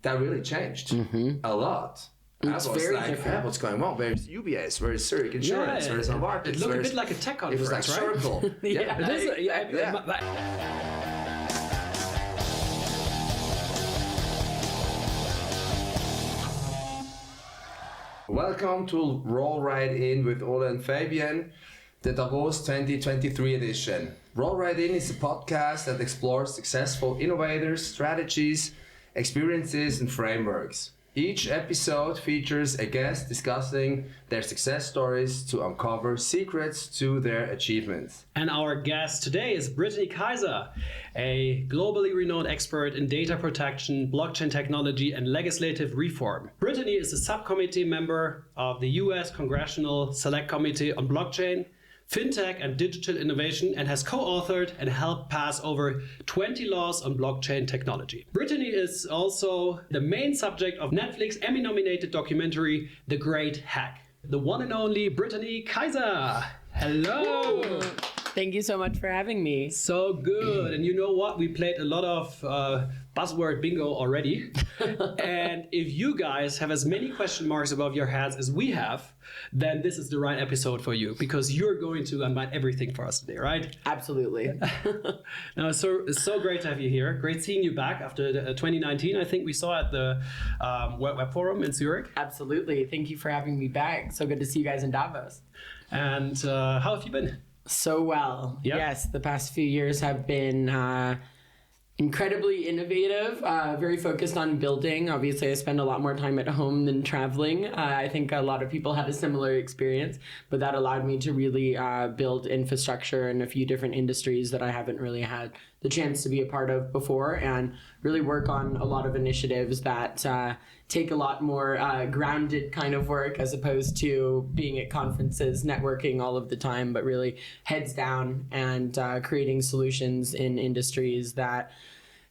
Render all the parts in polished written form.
that really changed a lot. It's very different. What's going on? Where's UBS? Where's Zurich Insurance? Where's Novartis? It looked a bit like a tech conference, it was like right? Circle. Welcome to Roll Right In with Ole and Fabian, the Davos 2023 edition. Roll Right In is a podcast that explores successful innovators, strategies, experiences, and frameworks. Each episode features a guest discussing their success stories to uncover secrets to their achievements. And our guest today is Brittany Kaiser, a globally renowned expert in data protection, blockchain technology, and legislative reform. Brittany is a subcommittee member of the US Congressional Select Committee on Blockchain, Fintech and Digital Innovation, and has co-authored and helped pass over 20 laws on blockchain technology. Brittany is also the main subject of Netflix Emmy-nominated documentary, The Great Hack. The one and only Brittany Kaiser. Hello! Woo! Thank you so much for having me. So good. And you know what? We played a lot of buzzword bingo already. And if you guys have as many question marks above your heads as we have, then this is the right episode for you, because you're going to unbind everything for us today, right? Absolutely. No, it's so great to have you here. Great seeing you back after 2019. I think we saw at the Web Forum in Zurich. Absolutely. Thank you for having me back. So good to see you guys in Davos. And how have you been? So well. Yep. Yes, the past few years have been incredibly innovative, very focused on building. Obviously, I spend a lot more time at home than traveling. I think a lot of people had a similar experience, but that allowed me to really build infrastructure in a few different industries that I haven't really had the chance to be a part of before, and really work on a lot of initiatives that take a lot more grounded kind of work, as opposed to being at conferences, networking all of the time, but really heads down and creating solutions in industries that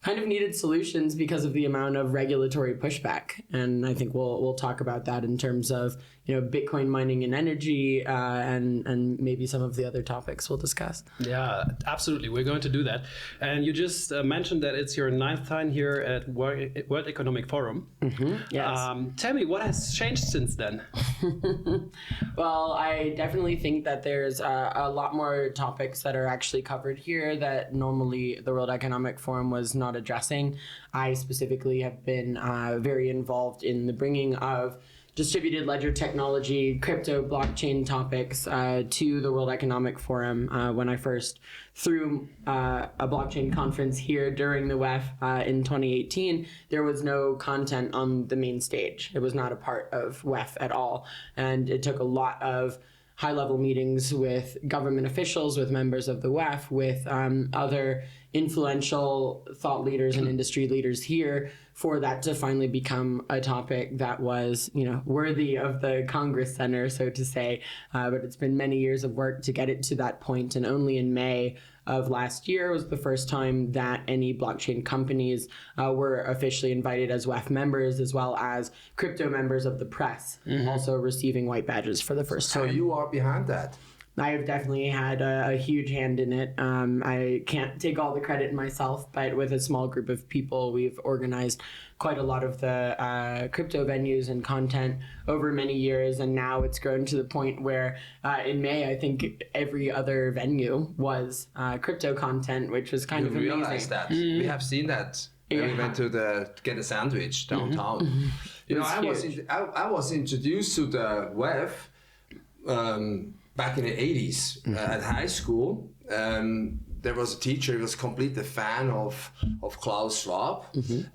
kind of needed solutions because of the amount of regulatory pushback. And I think we'll talk about that in terms of, you know, Bitcoin mining and energy, and maybe some of the other topics we'll discuss. Yeah, absolutely. We're going to do that. And you just mentioned that it's your 9th time here at World Economic Forum. Mm-hmm. Yes. Tell me, what has changed since then? Well, I definitely think that there's a lot more topics that are actually covered here that normally the World Economic Forum was not addressing. I specifically have been very involved in the bringing of distributed ledger technology, crypto, blockchain topics to the World Economic Forum. When I first threw a blockchain conference here during the WEF in 2018, there was no content on the main stage. It was not a part of WEF at all. And it took a lot of high-level meetings with government officials, with members of the WEF, with other influential thought leaders and industry leaders here for that to finally become a topic that was, you know, worthy of the Congress Center, so to say. But it's been many years of work to get it to that point, and only in May of last year was the first time that any blockchain companies were officially invited as WEF members, as well as crypto members of the press, also receiving white badges for the first time. So you are behind that? I have definitely had a huge hand in it. I can't take all the credit myself, but with a small group of people, we've organized quite a lot of the crypto venues and content over many years. And now it's grown to the point where in May, I think every other venue was crypto content, which was kind of amazing. You realize that? We have seen that. Yeah. We went to get a sandwich downtown. You know, I was introduced to the WEF back in the 80s at high school. There was a teacher who was completely a fan of Klaus Schwab.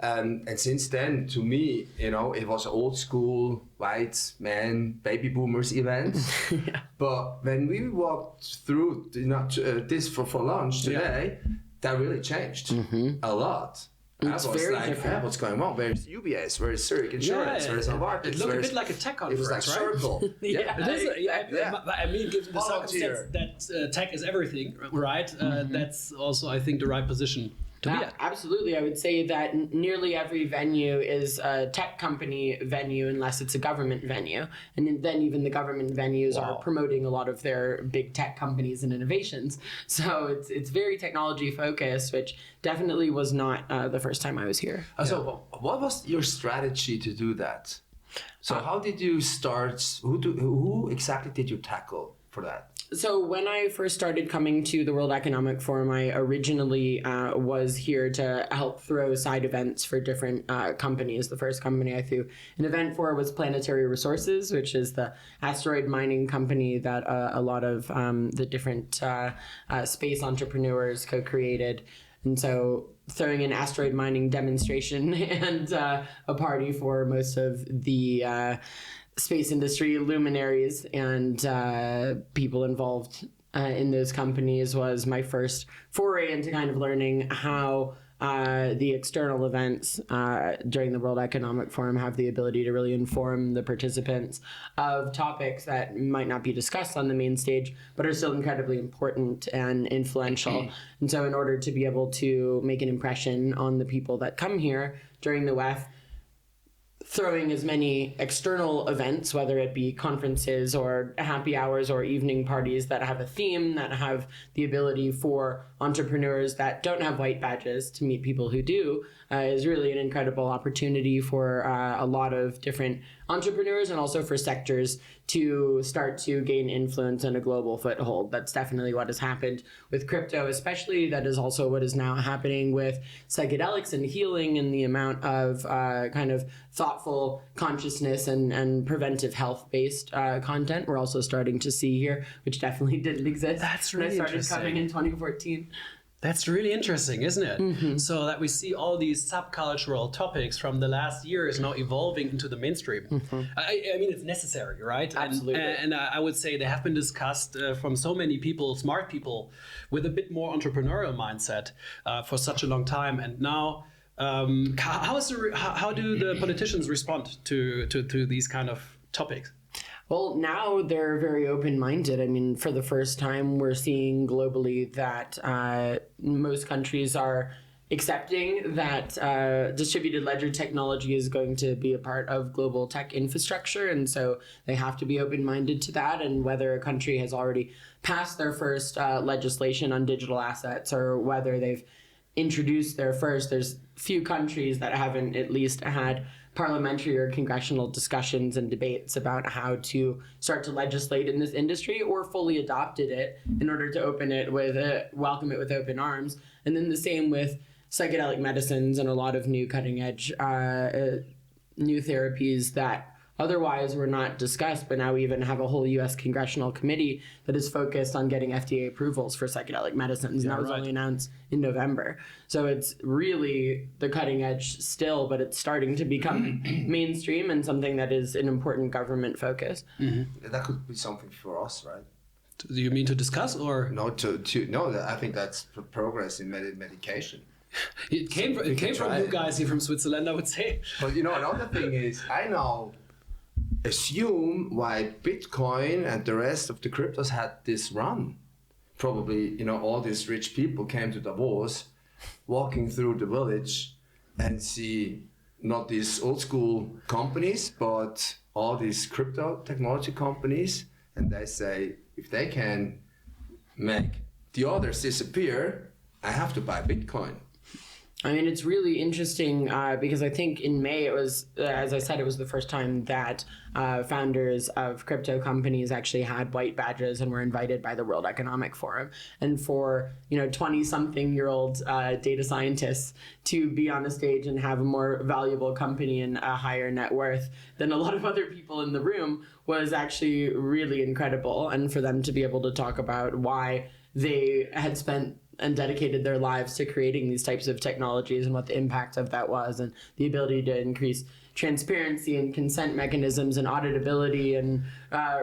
And since then, to me, you know, it was an old school white man baby boomers event. Yeah. But when we walked through this for lunch today, that really changed a lot. It's very different. What's going on? Where's UBS? Where's Zurich Insurance? Where's Novartis? It looked a bit like a tech conference, It was like right? Circle. It is. I mean, given the circumstance that tech is everything, right? That's also, I think, the right position to be at? Absolutely. I would say that nearly every venue is a tech company venue unless it's a government venue. And then even the government venues are promoting a lot of their big tech companies and innovations. So it's very technology focused, which definitely was not the first time I was here. So what was your strategy to do that? So how did you start? Who exactly did you tackle for that? So when I first started coming to the World Economic Forum, I originally was here to help throw side events for different companies. The first company I threw an event for was Planetary Resources, which is the asteroid mining company that a lot of the different space entrepreneurs co-created. And so throwing an asteroid mining demonstration and a party for most of the space industry luminaries and people involved in those companies was my first foray into kind of learning how the external events during the World Economic Forum have the ability to really inform the participants of topics that might not be discussed on the main stage, but are still incredibly important and influential. And so in order to be able to make an impression on the people that come here during the WEF, throwing as many external events, whether it be conferences or happy hours or evening parties that have a theme, that have the ability for entrepreneurs that don't have white badges to meet people who do, is really an incredible opportunity for a lot of different entrepreneurs and also for sectors to start to gain influence and a global foothold. That's definitely what has happened with crypto, especially. That is also what is now happening with psychedelics and healing, and the amount of kind of thoughtful consciousness and preventive health-based content we're also starting to see here, which definitely didn't exist That's when really I started coming in 2014. That's really interesting, isn't it? So that we see all these subcultural topics from the last years now evolving into the mainstream. I mean, it's necessary, right? Absolutely. And I would say they have been discussed from so many people, smart people, with a bit more entrepreneurial mindset for such a long time. And now, how do the politicians respond to these kind of topics? Well, now they're very open-minded. I mean, for the first time, we're seeing globally that most countries are accepting that distributed ledger technology is going to be a part of global tech infrastructure. And so they have to be open-minded to that. And whether a country has already passed their first legislation on digital assets or whether they've introduced their first, there's few countries that haven't at least had parliamentary or congressional discussions and debates about how to start to legislate in this industry, or fully adopted it in order to welcome it with open arms. And then the same with psychedelic medicines and a lot of new cutting edge new therapies that otherwise were not discussed, but now we even have a whole U.S. Congressional Committee that is focused on getting FDA approvals for psychedelic medicines, and that was only announced in November. So it's really the cutting edge still, but it's starting to become mainstream and something that is an important government focus. That could be something for us, right? Do you mean to discuss or? No, I think that's progress in medication. It came from you guys here from Switzerland, I would say. But another thing is, I now assume why Bitcoin and the rest of the cryptos had this run. Probably, all these rich people came to Davos, walking through the village and see not these old school companies, but all these crypto technology companies. And they say, if they can make the others disappear, I have to buy Bitcoin. I mean, it's really interesting because I think in May it was, as I said, it was the first time that founders of crypto companies actually had white badges and were invited by the World Economic Forum. And for 20-something-year-old data scientists to be on a stage and have a more valuable company and a higher net worth than a lot of other people in the room was actually really incredible. And for them to be able to talk about why they had spent and dedicated their lives to creating these types of technologies and what the impact of that was, and the ability to increase transparency and consent mechanisms and auditability and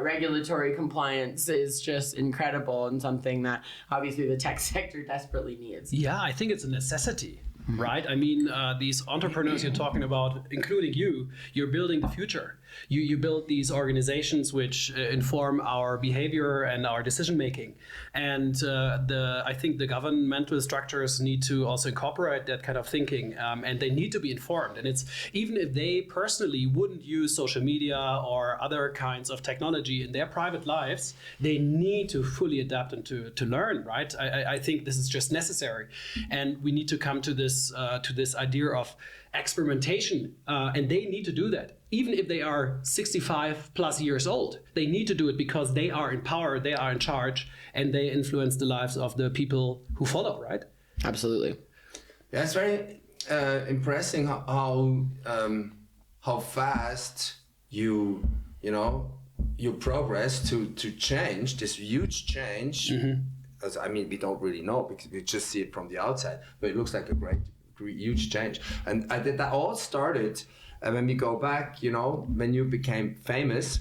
regulatory compliance is just incredible, and something that obviously the tech sector desperately needs. Yeah, I think it's a necessity. right? I mean, these entrepreneurs you're talking about, including you, you're building the future. You build these organizations which inform our behavior and our decision making. And I think the governmental structures need to also incorporate that kind of thinking, and they need to be informed. And it's even if they personally wouldn't use social media or other kinds of technology in their private lives, they need to fully adapt and to learn, right? I think this is just necessary. And we need to come to this idea of experimentation, and they need to do that. Even if they are 65 plus years old, they need to do it because they are in power, they are in charge, and they influence the lives of the people who follow, right? Absolutely. Yeah, it's very impressive how fast you progress to change this huge change. As I mean, we don't really know because we just see it from the outside, but it looks like a great huge change. And that all started when we go back, when you became famous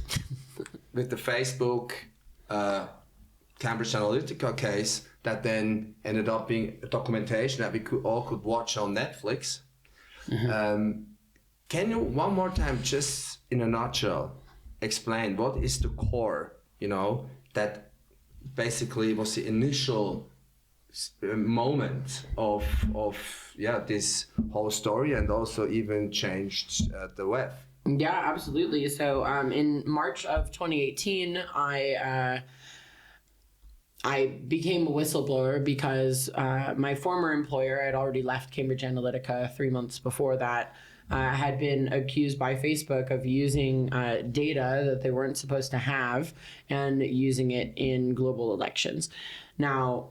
with the Facebook Cambridge Analytica case that then ended up being a documentation that we all could watch on Netflix. Can you one more time, just in a nutshell, explain what is the core, that basically was the initial moment of this whole story, and also even changed the WEF? Yeah, absolutely. So in March of 2018, I became a whistleblower because my former employer had already left Cambridge Analytica 3 months before that. Had been accused by Facebook of using data that they weren't supposed to have and using it in global elections. Now,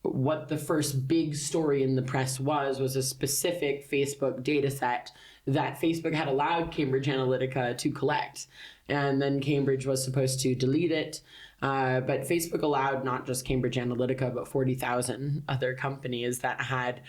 what the first big story in the press was a specific Facebook data set that Facebook had allowed Cambridge Analytica to collect. And then Cambridge was supposed to delete it. But Facebook allowed not just Cambridge Analytica, but 40,000 other companies that had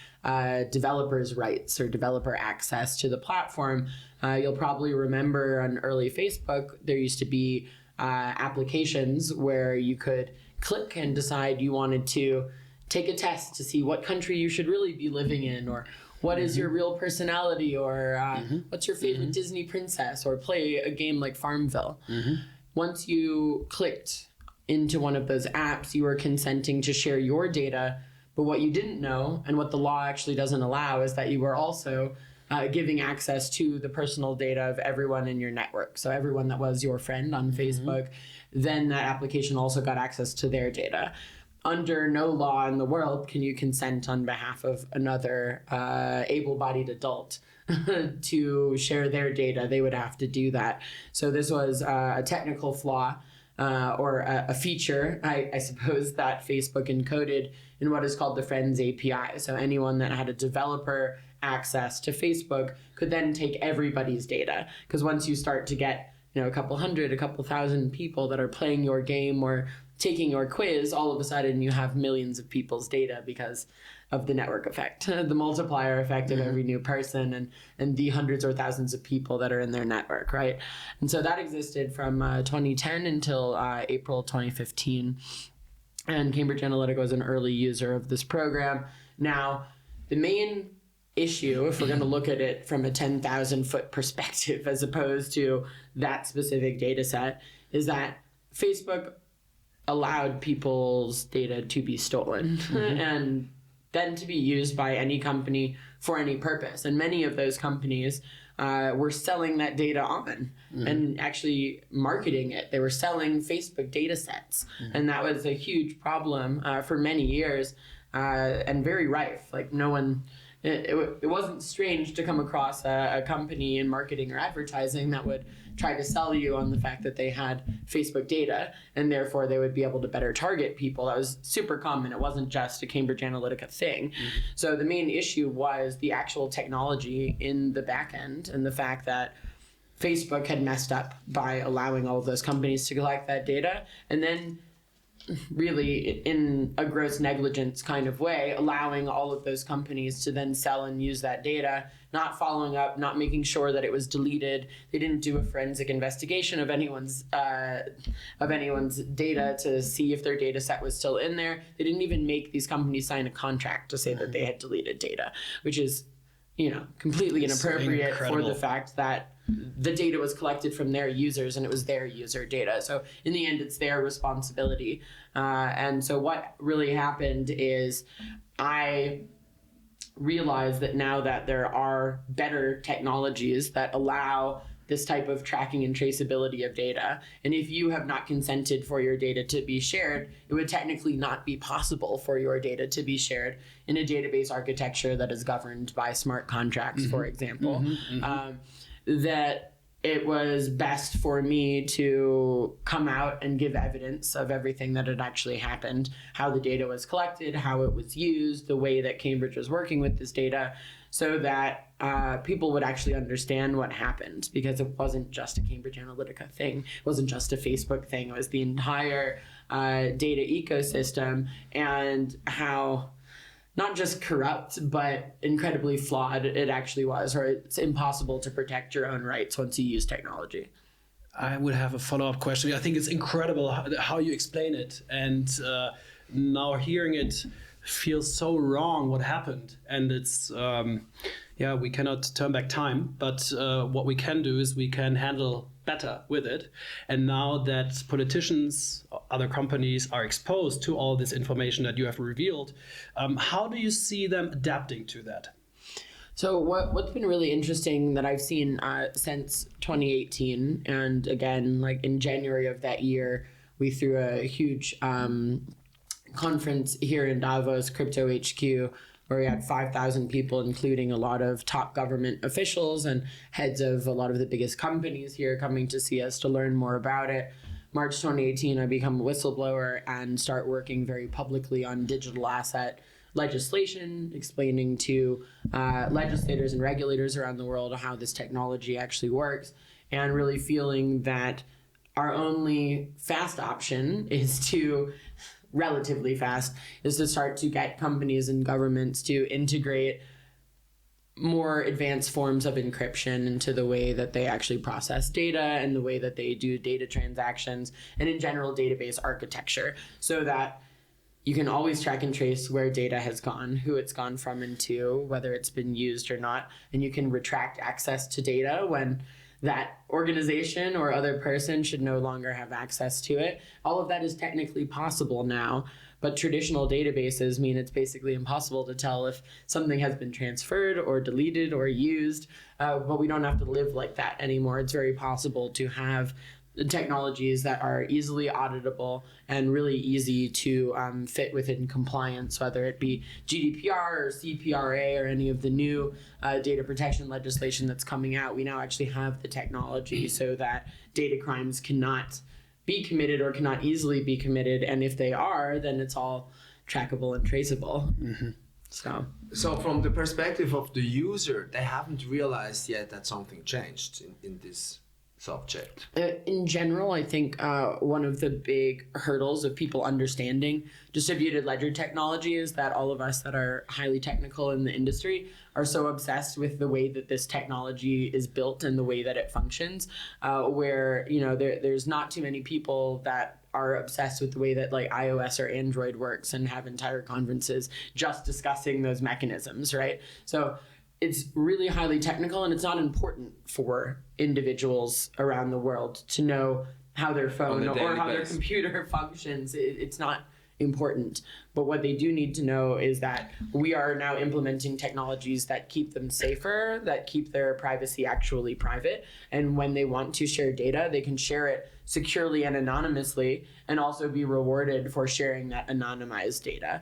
developers' rights or developer access to the platform. You'll probably remember on early Facebook, there used to be applications where you could click and decide you wanted to take a test to see what country you should really be living in, or what is your real personality, or what's your favorite Disney princess, or play a game like Farmville. Once you clicked into one of those apps, you were consenting to share your data, but what you didn't know, and what the law actually doesn't allow, is that you were also giving access to the personal data of everyone in your network. So everyone that was your friend on Facebook, then that application also got access to their data. Under no law in the world can you consent on behalf of another able-bodied adult to share their data. They would have to do that. So this was a technical flaw or a feature, I suppose, that Facebook encoded in what is called the Friends API. So anyone that had a developer access to Facebook could then take everybody's data. Because once you start to get a couple hundred, a couple thousand people that are playing your game or taking your quiz, all of a sudden you have millions of people's data because of the network effect, the multiplier effect of every new person and the hundreds or thousands of people that are in their network, right? And so that existed from 2010 until April 2015. And Cambridge Analytica was an early user of this program. Now, the main issue, if we're going to look at it from a 10,000-foot perspective as opposed to that specific data set, is that Facebook allowed people's data to be stolen and then to be used by any company for any purpose. And many of those companies were selling that data on and actually marketing it. They were selling Facebook data sets. And that was a huge problem for many years and very rife. Like no one... It wasn't strange to come across a company in marketing or advertising that would try to sell you on the fact that they had Facebook data, and therefore they would be able to better target people. That was super common. It wasn't just a Cambridge Analytica thing. So the main issue was the actual technology in the back end and the fact that Facebook had messed up by allowing all of those companies to collect that data. And then really in a gross negligence kind of way, allowing all of those companies to then sell and use that data, not following up, not making sure that it was deleted. They didn't do a forensic investigation of anyone's data to see if their data set was still in there. They didn't even make these companies sign a contract to say that they had deleted data, which is, completely inappropriate for the fact that the data was collected from their users and it was their user data. So in the end, it's their responsibility. And so what really happened is I realized that now that there are better technologies that allow this type of tracking and traceability of data, and if you have not consented for your data to be shared, it would technically not be possible for your data to be shared in a database architecture that is governed by smart contracts, for example. That it was best for me to come out and give evidence of everything that had actually happened, how the data was collected, how it was used, the way that Cambridge was working with this data, so that people would actually understand what happened, because it wasn't just a Cambridge Analytica thing. It wasn't just a Facebook thing. It was the entire data ecosystem, and how not just corrupt, but incredibly flawed it actually was, or it's impossible to protect your own rights once you use technology. I would have a follow-up question. I think it's incredible how you explain it. And now hearing it feels so wrong what happened. And it's, we cannot turn back time. But what we can do is we can handle better with it. And now that politicians, other companies are exposed to all this information that you have revealed, how do you see them adapting to that? So what's been really interesting that I've seen since 2018, and again, like in January of that year, we threw a huge conference here in Davos, Crypto HQ, where we had 5,000 people, including a lot of top government officials and heads of a lot of the biggest companies here coming to see us to learn more about it. March 2018, I become a whistleblower and start working very publicly on digital asset legislation, explaining to legislators and regulators around the world how this technology actually works, and really feeling that our only fast option is to relatively fast, is to start to get companies and governments to integrate more advanced forms of encryption into the way that they actually process data and the way that they do data transactions, and in general database architecture, so that you can always track and trace where data has gone, who it's gone from and to, whether it's been used or not, and you can retract access to data when that organization or other person should no longer have access to it. All of that is technically possible now, but traditional databases mean it's basically impossible to tell if something has been transferred or deleted or used, but we don't have to live like that anymore. It's very possible to have technologies that are easily auditable and really easy to fit within compliance, whether it be GDPR or CPRA or any of the new data protection legislation that's coming out. We now actually have the technology so that data crimes cannot be committed or cannot easily be committed. And if they are, then it's all trackable and traceable. So from the perspective of the user, they haven't realized yet that something changed in this subject. In general, I think one of the big hurdles of people understanding distributed ledger technology is that all of us that are highly technical in the industry are so obsessed with the way that this technology is built and the way that it functions, where there's not too many people that are obsessed with the way that like iOS or Android works and have entire conferences just discussing those mechanisms, right? So it's really highly technical, and it's not important for individuals around the world to know how their phone or how their computer functions. It's not important. But what they do need to know is that we are now implementing technologies that keep them safer, that keep their privacy actually private. And when they want to share data, they can share it securely and anonymously, and also be rewarded for sharing that anonymized data,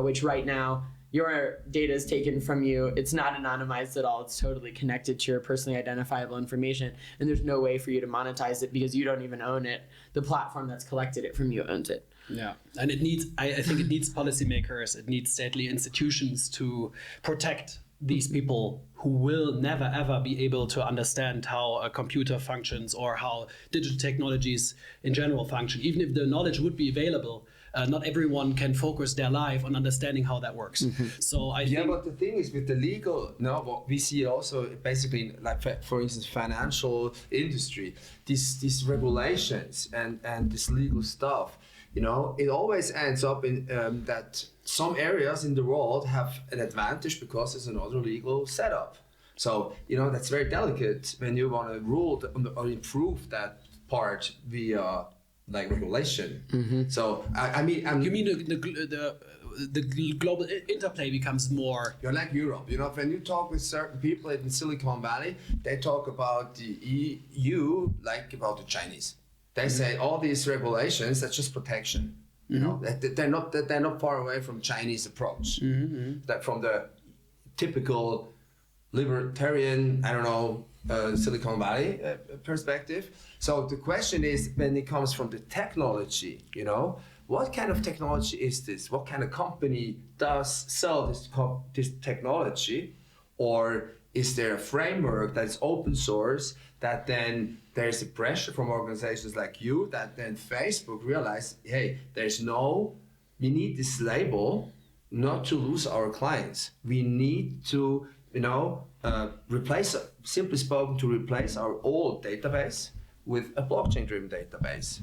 which right now, your data is taken from you. It's not anonymized at all. It's totally connected to your personally identifiable information. And there's no way for you to monetize it because you don't even own it. The platform that's collected it from you owns it. Yeah. And it needs, I think it needs policymakers, it needs stately institutions to protect these people who will never ever be able to understand how a computer functions or how digital technologies in general function. Even if the knowledge would be available, not everyone can focus their life on understanding how that works. So I think, but the thing is with the legal, what we see also basically, like for instance, financial industry, these regulations and this legal stuff, it always ends up in that some areas in the world have an advantage because there's another legal setup. So, that's very delicate when you want to rule or improve that part via like regulation. So, you mean the global interplay becomes more... You're like Europe, when you talk with certain people in Silicon Valley, they talk about the EU like about the Chinese. They say all these regulations, that's just protection. They're not far away from Chinese approach. That from the typical libertarian, Silicon Valley perspective. So the question is, when it comes from the technology, what kind of technology is this? What kind of company does sell this technology? Or is there a framework that's open source that then there's a pressure from organizations like you that then Facebook realize, hey, we need this label not to lose our clients. We need to, simply spoken, to replace our old database with a blockchain-driven database.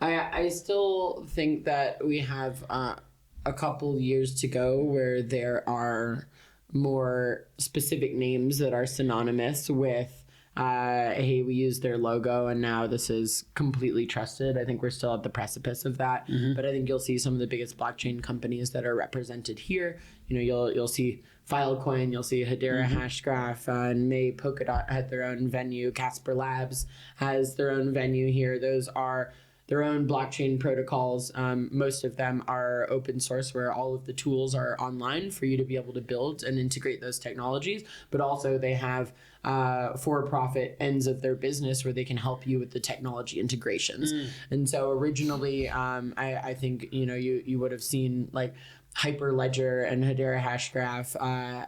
I still think that we have a couple years to go where there are more specific names that are synonymous with, hey, we use their logo and now this is completely trusted. I think we're still at the precipice of that, but I think you'll see some of the biggest blockchain companies that are represented here. You'll see Filecoin, you'll see Hediger, Hashgraph, and May, Polkadot had their own venue. Casper Labs has their own venue here. Those are their own blockchain protocols. Most of them are open source, where all of the tools are online for you to be able to build and integrate those technologies. But also they have for-profit ends of their business where they can help you with the technology integrations. And so originally, I think you would have seen like Hyperledger and Hedera Hashgraph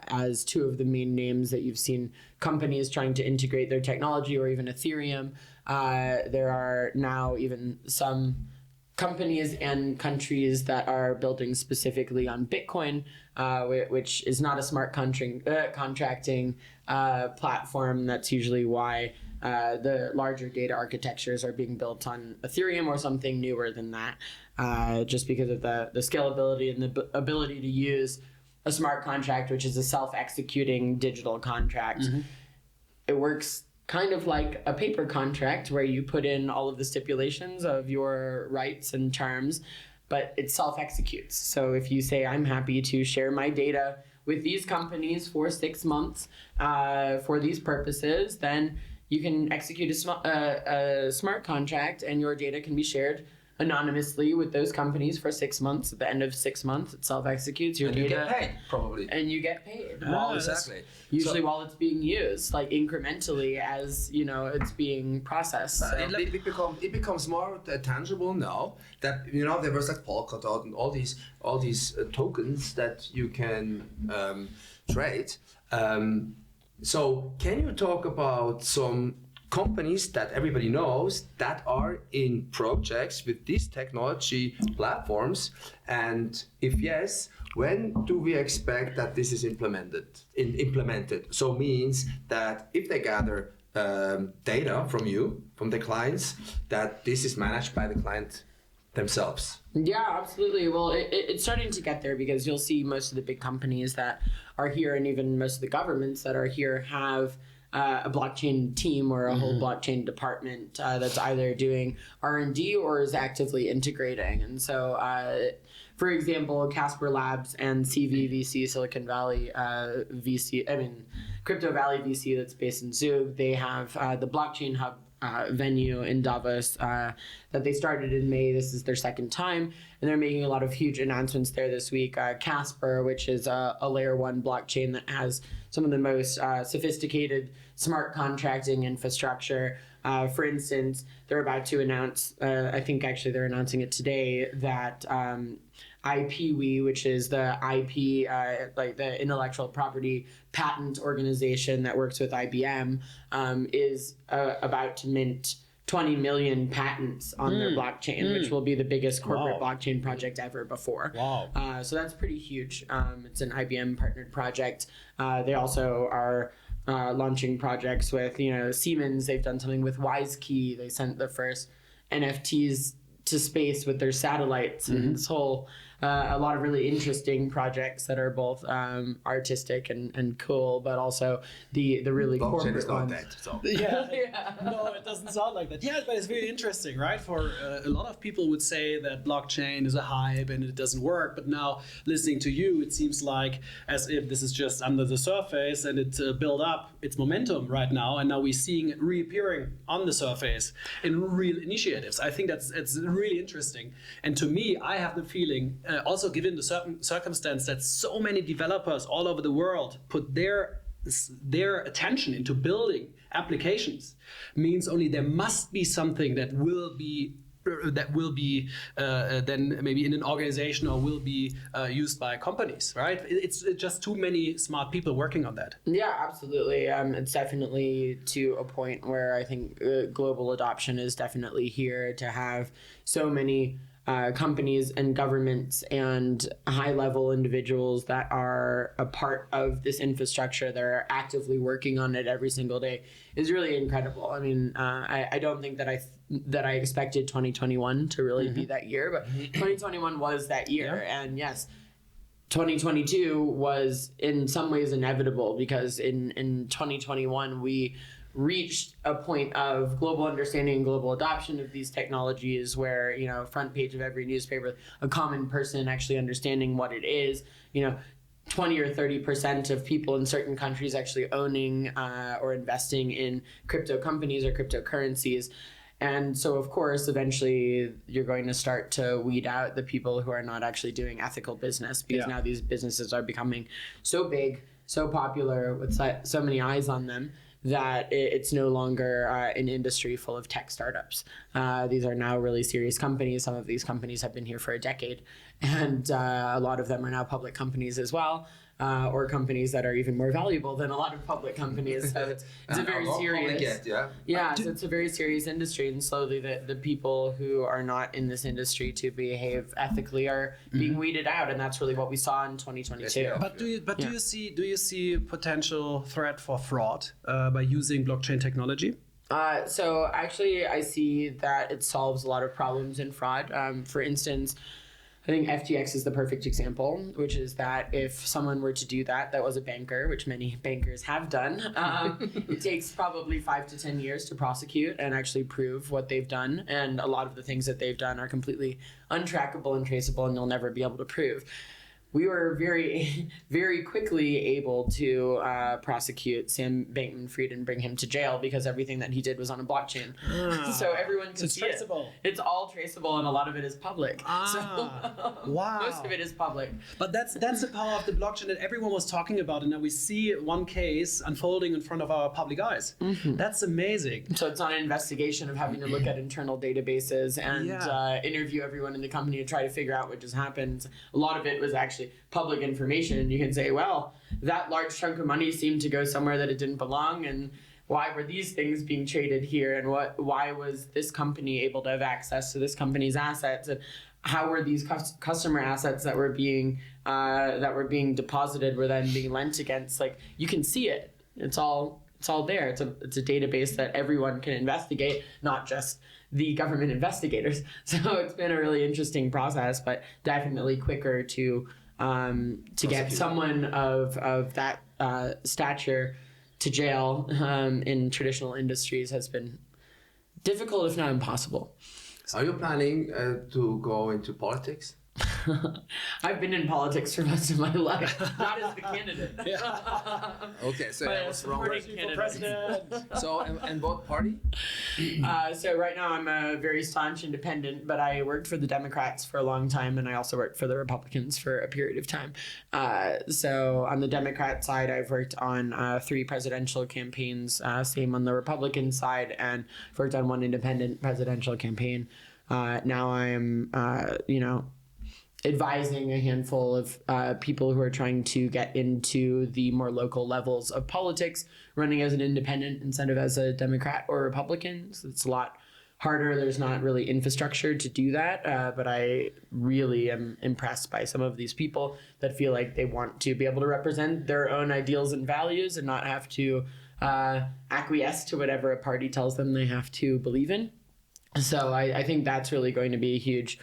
as two of the main names that you've seen companies trying to integrate their technology, or even Ethereum. There are now even some companies and countries that are building specifically on Bitcoin, which is not a smart contracting platform. That's usually why the larger data architectures are being built on Ethereum or something newer than that, just because of the scalability and the ability to use a smart contract, which is a self-executing digital contract. It works kind of like a paper contract where you put in all of the stipulations of your rights and terms, but it self-executes. So if you say, I'm happy to share my data with these companies for 6 months for these purposes, then you can execute a smart contract and your data can be shared anonymously with those companies for 6 months. At the end of 6 months, it self-executes your data. You get paid, probably. And you get paid. Exactly. Usually while it's being used, like incrementally as, it's being processed. It becomes more tangible now that, there was like Polkadot and all these tokens that you can trade. So can you talk about some companies that everybody knows that are in projects with these technology platforms, and if yes, when do we expect that this is implemented? So means that if they gather data from the clients, that this is managed by the client themselves. Yeah, absolutely. Well, it's starting to get there, because you'll see most of the big companies that are here, and even most of the governments that are here, have a blockchain team or a whole blockchain department that's either doing R&D or is actively integrating. And so, for example, Casper Labs and CVVC, Silicon Valley Crypto Valley VC that's based in Zurich, they have the Blockchain Hub venue in Davos that they started in May. This is their second time, and they're making a lot of huge announcements there this week. Casper, which is a layer 1 blockchain that has some of the most sophisticated smart contracting infrastructure. For instance, they're about to announce, I think actually they're announcing it today, that IPWE, which is the IP, like the intellectual property patent organization that works with IBM, is about to mint 20 million patents on their blockchain, which will be the biggest corporate blockchain project ever before. Wow. So that's pretty huge. It's an IBM partnered project. They also are launching projects with, Siemens. They've done something with WiseKey. They sent the first NFTs to space with their satellites, and this whole a lot of really interesting projects that are both artistic and cool, but also the really Blockchain corporate is not ones. that, so. Yeah. No, it doesn't sound like that. Yeah, but it's very interesting, right? For a lot of people would say that blockchain is a hype and it doesn't work. But now listening to you, it seems like as if this is just under the surface and it built up its momentum right now. And now we're seeing it reappearing on the surface in real initiatives. I think it's really interesting. And to me, I have the feeling, also given the certain circumstance that so many developers all over the world put their attention into building applications, means only there must be something that will be then maybe in an organization or will be used by companies, right? It's just too many smart people working on that. Yeah, absolutely. It's definitely to a point where I think global adoption is definitely here to have so many companies and governments and high-level individuals that are a part of this infrastructure that are actively working on it every single day is really incredible. I mean, I don't think that I expected 2021 to really be that year, but 2021 was that year. Yeah. And yes, 2022 was in some ways inevitable because in 2021 we reached a point of global understanding and global adoption of these technologies where, front page of every newspaper, a common person actually understanding what it is, 20 or 30% of people in certain countries actually owning or investing in crypto companies or cryptocurrencies. And so, of course, eventually you're going to start to weed out the people who are not actually doing ethical business because now these businesses are becoming so big, so popular with so many eyes on them that it's no longer an industry full of tech startups. These are now really serious companies. Some of these companies have been here for a decade, and a lot of them are now public companies as well, or companies that are even more valuable than a lot of public companies. So it's a very serious, so it's a very serious industry, and slowly the people who are not in this industry to behave ethically are being weeded out, and that's really what we saw in 2022. But do you see potential threat for fraud by using blockchain technology? So actually, I see that it solves a lot of problems in fraud. For instance, I think FTX is the perfect example, which is that if someone were to do that was a banker, which many bankers have done, it takes probably 5 to 10 years to prosecute and actually prove what they've done. And a lot of the things that they've done are completely untrackable and traceable, and you'll never be able to prove. We were very, very quickly able to prosecute Sam Bankman-Fried and bring him to jail because everything that he did was on a blockchain. So everyone can see traceable. It's all traceable, and a lot of it is public. Most of it is public. But that's the power of the blockchain that everyone was talking about, and now we see one case unfolding in front of our public eyes. That's amazing. So it's not an investigation of having to look at internal databases and interview everyone in the company to try to figure out what just happened. A lot of it was actually public information, and you can say, well, that large chunk of money seemed to go somewhere that it didn't belong, and why were these things being traded here, and why was this company able to have access to this company's assets, and how were these customer assets that were being deposited were then being lent against? Like, you can see it. It's all there. It's a database that everyone can investigate, not just the government investigators. So it's been a really interesting process, but definitely quicker to get someone of that stature to jail in traditional industries has been difficult, if not impossible. Are you planning to go into politics? I've been in politics for most of my life, not as the candidate. Okay, so I was wrong. For president. So, and what party? So right now I'm a very staunch independent, but I worked for the Democrats for a long time, and I also worked for the Republicans for a period of time. So on the Democrat side, I've worked on 3 presidential campaigns, same on the Republican side, and worked on 1 independent presidential campaign. Now I am, advising a handful of people who are trying to get into the more local levels of politics, running as an independent instead of as a Democrat or Republican. So it's a lot harder. There's not really infrastructure to do that. But I really am impressed by some of these people that feel like they want to be able to represent their own ideals and values and not have to acquiesce to whatever a party tells them they have to believe in. So I think that's really going to be a huge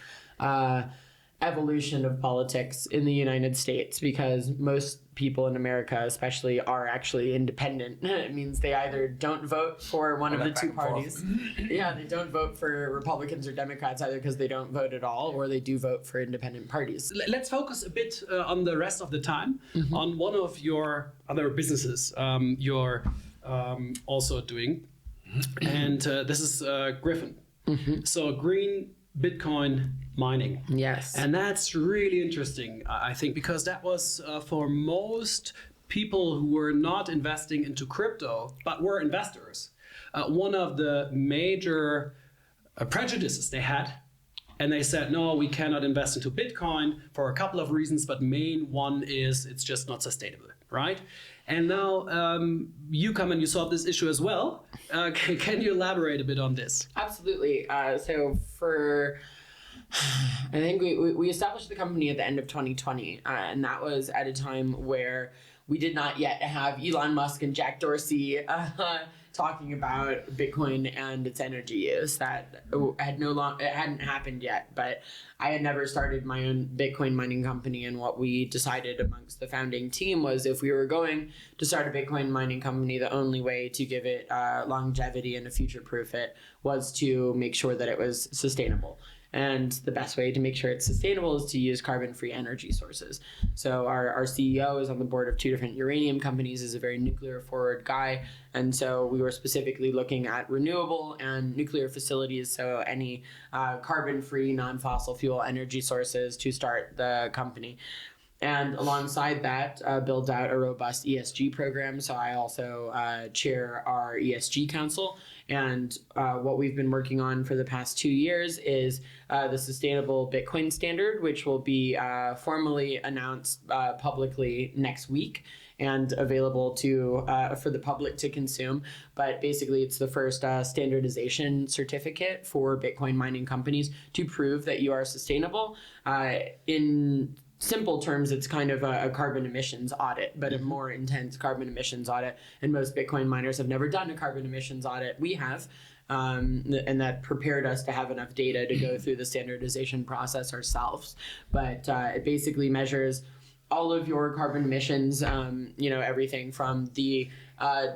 evolution of politics in the United States, because most people in America especially are actually independent. It means they either don't vote for one of the two parties. Yeah, they don't vote for Republicans or Democrats either because they don't vote at all, or they do vote for independent parties. Let's focus a bit on the rest of the time on one of your other businesses you're also doing. And this is Gryphon. So green Bitcoin mining. Yes. And that's really interesting, I think, because that was for most people who were not investing into crypto, but were investors, one of the major prejudices they had. And they said, no, we cannot invest into Bitcoin for a couple of reasons, but main one is it's just not sustainable, right? And now you come and you solve this issue as well. Can you elaborate a bit on this? Absolutely. So I think we established the company at the end of 2020, and that was at a time where we did not yet have Elon Musk and Jack Dorsey talking about Bitcoin and its energy use. That it hadn't happened yet, but I had never started my own Bitcoin mining company, and what we decided amongst the founding team was if we were going to start a Bitcoin mining company, the only way to give it longevity and to future-proof it was to make sure that it was sustainable. And the best way to make sure it's sustainable is to use carbon-free energy sources. So our CEO is on the board of 2 different uranium companies, is a very nuclear-forward guy. And so we were specifically looking at renewable and nuclear facilities, so any carbon-free, non-fossil fuel energy sources to start the company. And alongside that, build out a robust ESG program. So I also chair our ESG council. And what we've been working on for the past 2 years is the Sustainable Bitcoin Standard, which will be formally announced publicly next week and available for the public to consume. But basically, it's the first standardization certificate for Bitcoin mining companies to prove that you are sustainable. In simple terms, it's kind of a carbon emissions audit, but a more intense carbon emissions audit. And most Bitcoin miners have never done a carbon emissions audit. We have, and that prepared us to have enough data to go through the standardization process ourselves. But it basically measures all of your carbon emissions, everything from the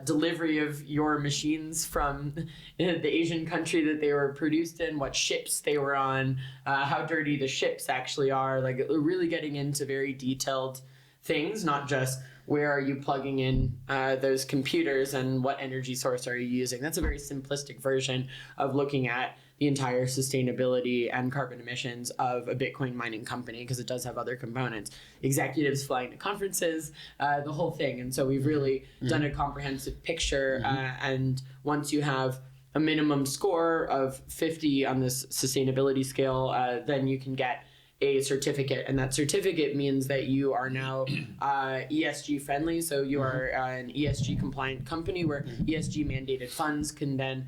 delivery of your machines from the Asian country that they were produced in, what ships they were on, how dirty the ships actually are, like really getting into very detailed things, not just where are you plugging in those computers and what energy source are you using. That's a very simplistic version of looking at the entire sustainability and carbon emissions of a Bitcoin mining company, because it does have other components. Executives flying to conferences, the whole thing. And so we've really done a comprehensive picture. And once you have a minimum score of 50 on this sustainability scale, then you can get a certificate, and that certificate means that you are now ESG friendly. So you are an ESG compliant company where ESG mandated funds can then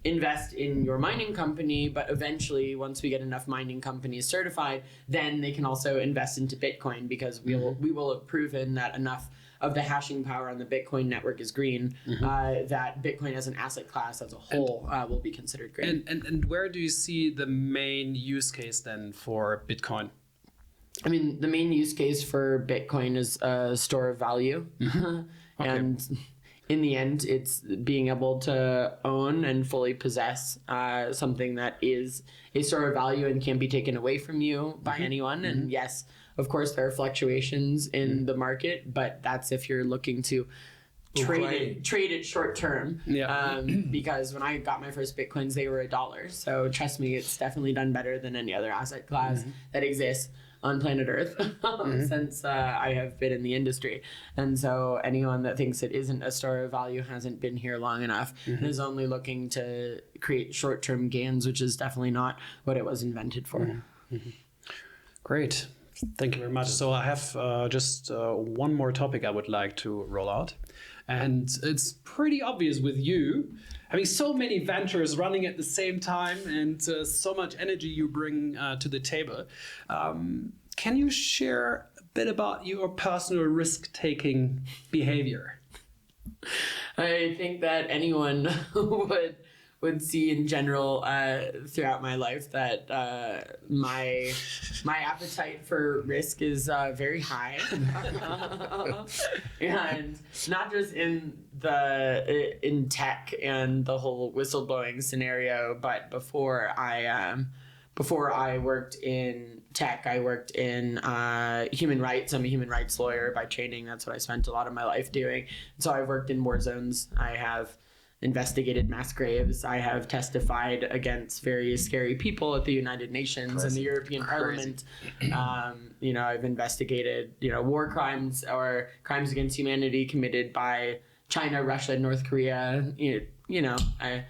invest in your mining company, but eventually once we get enough mining companies certified, then they can also invest into Bitcoin, because we will have proven that enough of the hashing power on the Bitcoin network is green, that Bitcoin as an asset class as a whole will be considered green. And where do you see the main use case then for Bitcoin? I mean, the main use case for Bitcoin is a store of value. And in the end, it's being able to own and fully possess something that is a store of value and can't be taken away from you by anyone. And yes, of course, there are fluctuations in the market, but that's if you're looking to trade it short term. Because when I got my first Bitcoins, they were $1. So trust me, it's definitely done better than any other asset class that exists on planet Earth since I have been in the industry. And so anyone that thinks it isn't a store of value hasn't been here long enough and is only looking to create short-term gains, which is definitely not what it was invented for. Great. Thank you very much. So I have just one more topic I would like to roll out. And it's pretty obvious with you having so many ventures running at the same time and so much energy you bring to the table. Can you share a bit about your personal risk-taking behavior? I think that anyone would see in general throughout my life that my appetite for risk is very high, and not just in tech and the whole whistleblowing scenario, but before I worked in tech, I worked in human rights. I'm a human rights lawyer by training. That's what I spent a lot of my life doing. So I've worked in war zones. I have investigated mass graves. I have testified against very scary people at the United Nations and the European Parliament. I've investigated, war crimes or crimes against humanity committed by China, Russia, North Korea. I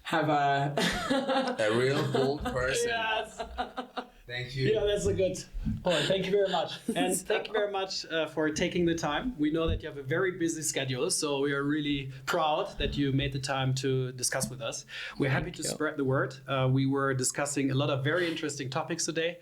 have a real bold person. Yes. Thank you. Yeah, that's a good point. Thank you very much. And thank you very much for taking the time. We know that you have a very busy schedule, so we are really proud that you made the time to discuss with us. We're happy to spread the word. We were discussing a lot of very interesting topics today.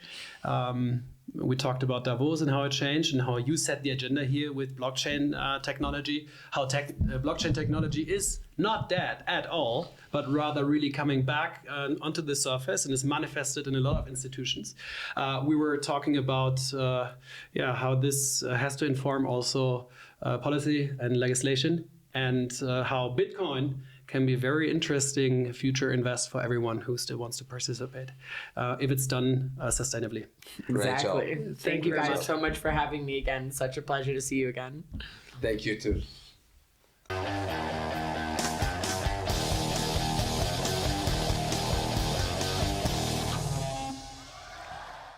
We talked about Davos and how it changed and how you set the agenda here with blockchain technology, how blockchain technology is not dead at all, but rather really coming back onto the surface and is manifested in a lot of institutions. We were talking about how this has to inform also policy and legislation, and how Bitcoin can be a very interesting future invest for everyone who still wants to participate, if it's done sustainably. Exactly. Thank you guys so much for having me again. Such a pleasure to see you again. Thank you too.